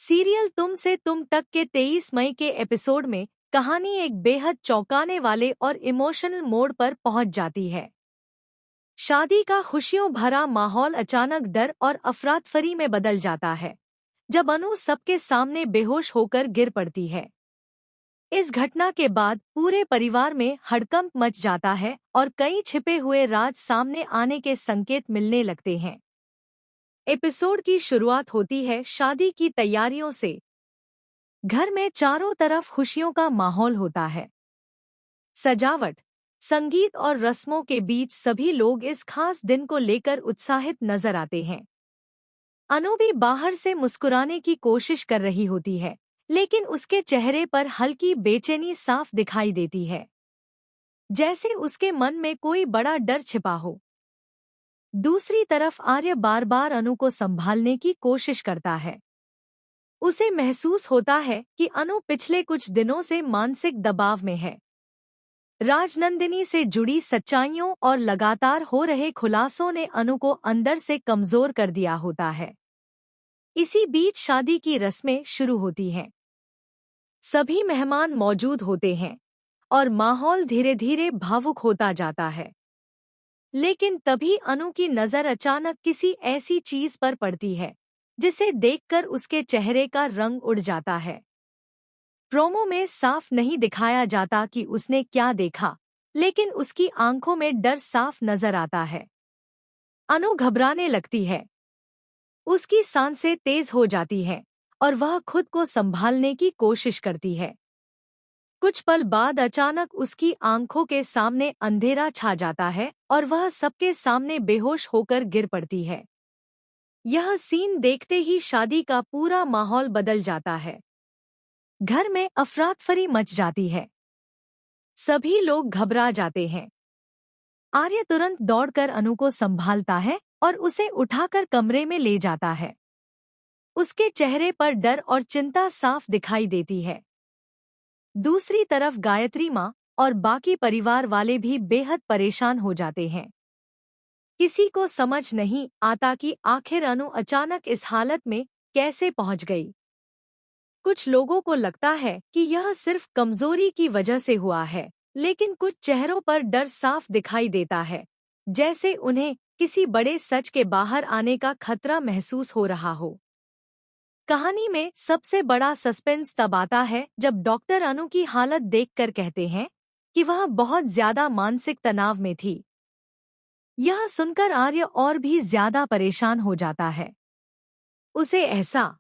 Serial तुम से तुम तक के 23 मई के एपिसोड में कहानी एक बेहद चौंकाने वाले और इमोशनल मोड़ पर पहुंच जाती है। शादी का खुशियों भरा माहौल अचानक डर और अफरातफरी में बदल जाता है जब अनु सबके सामने बेहोश होकर गिर पड़ती है। इस घटना के बाद पूरे परिवार में हड़कंप मच जाता है और कई छिपे हुए राज सामने आने के संकेत मिलने लगते हैं। एपिसोड की शुरुआत होती है शादी की तैयारियों से। घर में चारों तरफ खुशियों का माहौल होता है। सजावट, संगीत और रस्मों के बीच सभी लोग इस खास दिन को लेकर उत्साहित नजर आते हैं। अनु भी बाहर से मुस्कुराने की कोशिश कर रही होती है, लेकिन उसके चेहरे पर हल्की बेचैनी साफ दिखाई देती है, जैसे उसके मन में कोई बड़ा डर छिपा हो। दूसरी तरफ आर्य बार बार अनु को संभालने की कोशिश करता है। उसे महसूस होता है कि अनु पिछले कुछ दिनों से मानसिक दबाव में है। राजनंदिनी से जुड़ी सच्चाइयों और लगातार हो रहे खुलासों ने अनु को अंदर से कमजोर कर दिया होता है। इसी बीच शादी की रस्में शुरू होती हैं। सभी मेहमान मौजूद होते हैं और माहौल धीरे धीरे भावुक होता जाता है। लेकिन तभी अनु की नजर अचानक किसी ऐसी चीज पर पड़ती है जिसे देखकर उसके चेहरे का रंग उड़ जाता है। प्रोमो में साफ नहीं दिखाया जाता कि उसने क्या देखा, लेकिन उसकी आंखों में डर साफ नजर आता है। अनु घबराने लगती है, उसकी सांसें तेज हो जाती हैं और वह खुद को संभालने की कोशिश करती है। कुछ पल बाद अचानक उसकी आंखों के सामने अंधेरा छा जाता है और वह सबके सामने बेहोश होकर गिर पड़ती है। यह सीन देखते ही शादी का पूरा माहौल बदल जाता है। घर में अफरातफरी मच जाती है। सभी लोग घबरा जाते हैं। आर्य तुरंत दौड़कर अनु को संभालता है और उसे उठाकर कमरे में ले जाता है। उसके चेहरे पर डर और चिंता साफ दिखाई देती है। दूसरी तरफ गायत्री माँ और बाकी परिवार वाले भी बेहद परेशान हो जाते हैं। किसी को समझ नहीं आता कि आखिर अनु अचानक इस हालत में कैसे पहुंच गई। कुछ लोगों को लगता है कि यह सिर्फ कमजोरी की वजह से हुआ है, लेकिन कुछ चेहरों पर डर साफ दिखाई देता है, जैसे उन्हें किसी बड़े सच के बाहर आने का खतरा महसूस हो रहा हो। कहानी में सबसे बड़ा सस्पेंस तब आता है जब डॉक्टर अनु की हालत देखकर कहते हैं कि वह बहुत ज्यादा मानसिक तनाव में थी। यह सुनकर आर्य और भी ज्यादा परेशान हो जाता है। उसे ऐसा